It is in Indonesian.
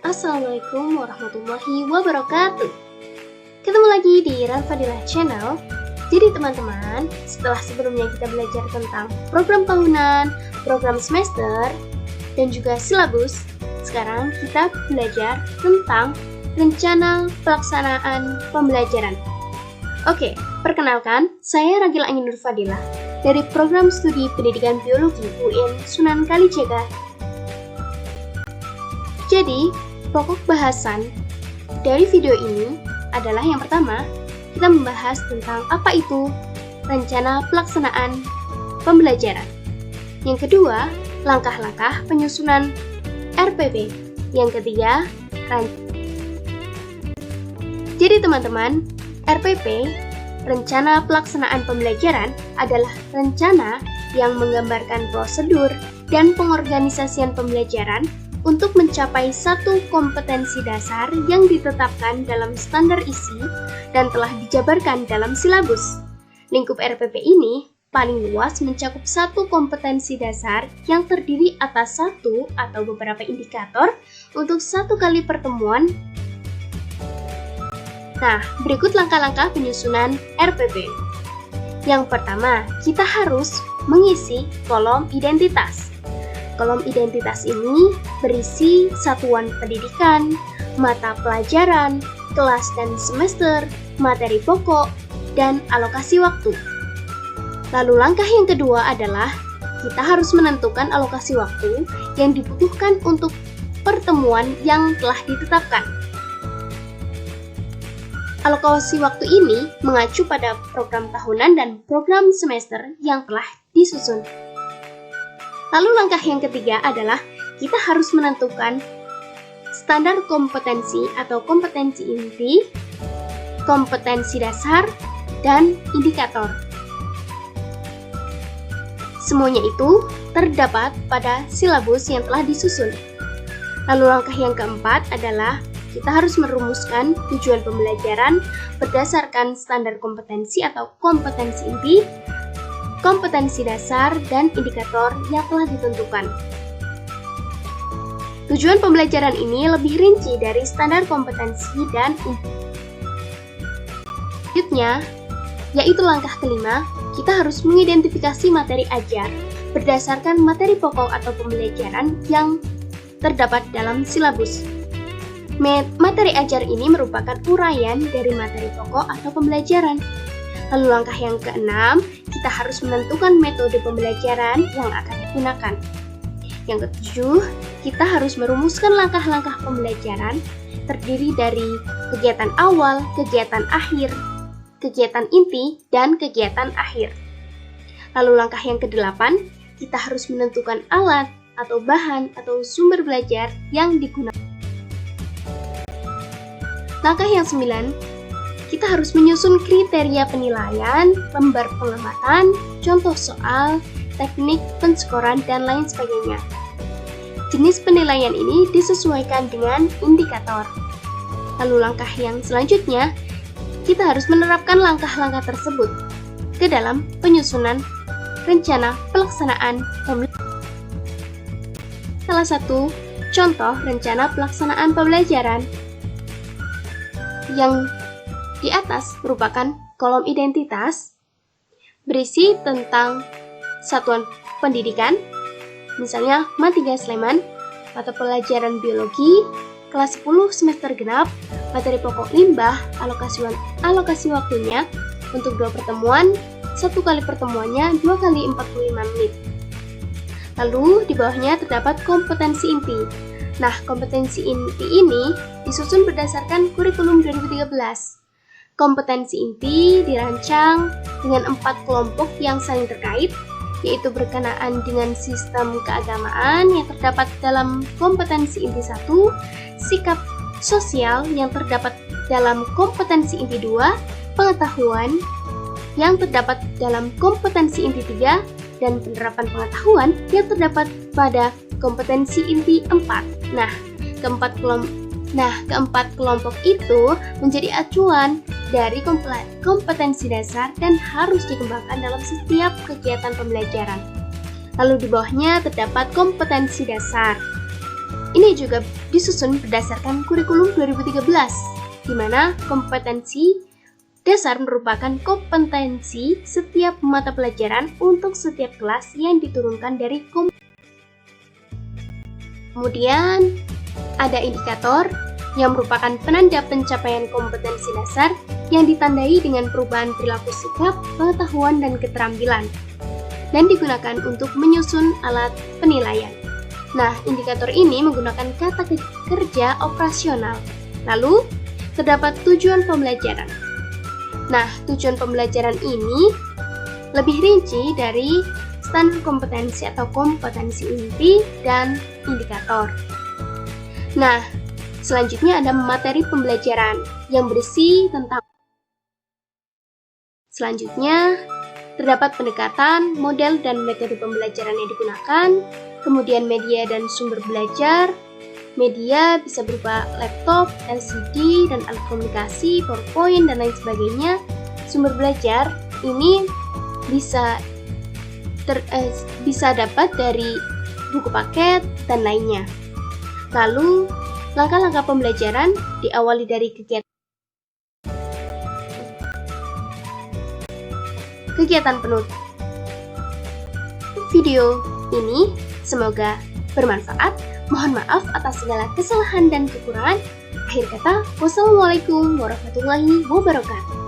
Assalamualaikum warahmatullahi wabarakatuh. Ketemu lagi di Ranfadilah Channel. Jadi teman-teman, setelah sebelumnya kita belajar tentang program tahunan, program semester, dan juga silabus, sekarang kita belajar tentang rencana pelaksanaan pembelajaran. Oke, perkenalkan, saya Ragil Angin Nur Fadilah dari Program Studi Pendidikan Biologi UIN Sunan Kalijaga. Jadi, pokok bahasan dari video ini adalah yang pertama, kita membahas tentang apa itu rencana pelaksanaan pembelajaran. Yang kedua, langkah-langkah penyusunan RPP. Yang ketiga, jadi teman-teman, RPP, rencana pelaksanaan pembelajaran, adalah rencana yang menggambarkan prosedur dan pengorganisasian pembelajaran untuk mencapai satu kompetensi dasar yang ditetapkan dalam standar isi dan telah dijabarkan dalam silabus. Lingkup RPP ini paling luas mencakup satu kompetensi dasar yang terdiri atas satu atau beberapa indikator untuk satu kali pertemuan. Nah, berikut langkah-langkah penyusunan RPP. Yang pertama, kita harus mengisi kolom identitas. Kolom identitas ini berisi satuan pendidikan, mata pelajaran, kelas dan semester, materi pokok, dan alokasi waktu. Lalu langkah yang kedua adalah kita harus menentukan alokasi waktu yang dibutuhkan untuk pertemuan yang telah ditetapkan. Alokasi waktu ini mengacu pada program tahunan dan program semester yang telah disusun. Lalu langkah yang ketiga adalah kita harus menentukan standar kompetensi atau kompetensi inti, kompetensi dasar, dan indikator. Semuanya itu terdapat pada silabus yang telah disusun. Lalu langkah yang keempat adalah kita harus merumuskan tujuan pembelajaran berdasarkan standar kompetensi atau kompetensi inti, kompetensi dasar, dan indikator yang telah ditentukan. Tujuan pembelajaran ini lebih rinci dari standar kompetensi dan selanjutnya, yaitu langkah kelima, kita harus mengidentifikasi materi ajar berdasarkan materi pokok atau pembelajaran yang terdapat dalam silabus. Materi ajar ini merupakan uraian dari materi pokok atau pembelajaran. Lalu langkah yang keenam, kita harus menentukan metode pembelajaran yang akan digunakan. Yang ketujuh, kita harus merumuskan langkah-langkah pembelajaran terdiri dari kegiatan awal, kegiatan akhir, kegiatan inti, dan kegiatan akhir. Lalu langkah yang kedelapan, kita harus menentukan alat atau bahan atau sumber belajar yang digunakan. Langkah yang sembilan, kita harus menyusun kriteria penilaian, lembar pengamatan, contoh soal, teknik penskoran, dan lain sebagainya. Jenis penilaian ini disesuaikan dengan indikator. Lalu langkah yang selanjutnya, kita harus menerapkan langkah-langkah tersebut ke dalam penyusunan rencana pelaksanaan pembelajaran. Salah satu contoh rencana pelaksanaan pembelajaran yang di atas merupakan kolom identitas berisi tentang satuan pendidikan, misalnya MAT 3 Sleman, mata pelajaran biologi, kelas 10 semester genap, materi pokok limbah, alokasi waktunya untuk 2 pertemuan, 1 kali pertemuannya 2 kali 45 menit. Lalu di bawahnya terdapat kompetensi inti. Nah, kompetensi inti ini disusun berdasarkan kurikulum 2013. Kompetensi inti dirancang dengan 4 kelompok yang saling terkait, yaitu berkenaan dengan sistem keagamaan yang terdapat dalam kompetensi inti 1, sikap sosial yang terdapat dalam kompetensi inti 2, pengetahuan yang terdapat dalam kompetensi inti 3, dan penerapan pengetahuan yang terdapat pada kompetensi inti 4. Nah, keempat kelompok itu menjadi acuan dari kompetensi dasar dan harus dikembangkan dalam setiap kegiatan pembelajaran. Lalu di bawahnya terdapat kompetensi dasar. ini juga disusun berdasarkan kurikulum 2013, di mana kompetensi dasar merupakan kompetensi setiap mata pelajaran untuk setiap kelas yang diturunkan dari Kemudian ada indikator yang merupakan penanda pencapaian kompetensi dasar yang ditandai dengan perubahan perilaku sikap, pengetahuan, dan keterampilan, dan digunakan untuk menyusun alat penilaian. Nah, indikator ini menggunakan kata kerja operasional. Lalu, terdapat tujuan pembelajaran. Nah, tujuan pembelajaran ini lebih rinci dari standar kompetensi atau kompetensi inti dan indikator. Nah, selanjutnya ada materi pembelajaran yang berisi tentang. Selanjutnya, terdapat pendekatan, model, dan metode pembelajaran yang digunakan, kemudian media dan sumber belajar. Media bisa berupa laptop, LCD, dan alat komunikasi, PowerPoint, dan lain sebagainya. Sumber belajar ini bisa dapat dari buku paket dan lainnya. Lalu, langkah-langkah pembelajaran diawali dari kegiatan penutup. Video ini semoga bermanfaat. Mohon maaf atas segala kesalahan dan kekurangan. Akhir kata, wassalamualaikum warahmatullahi wabarakatuh.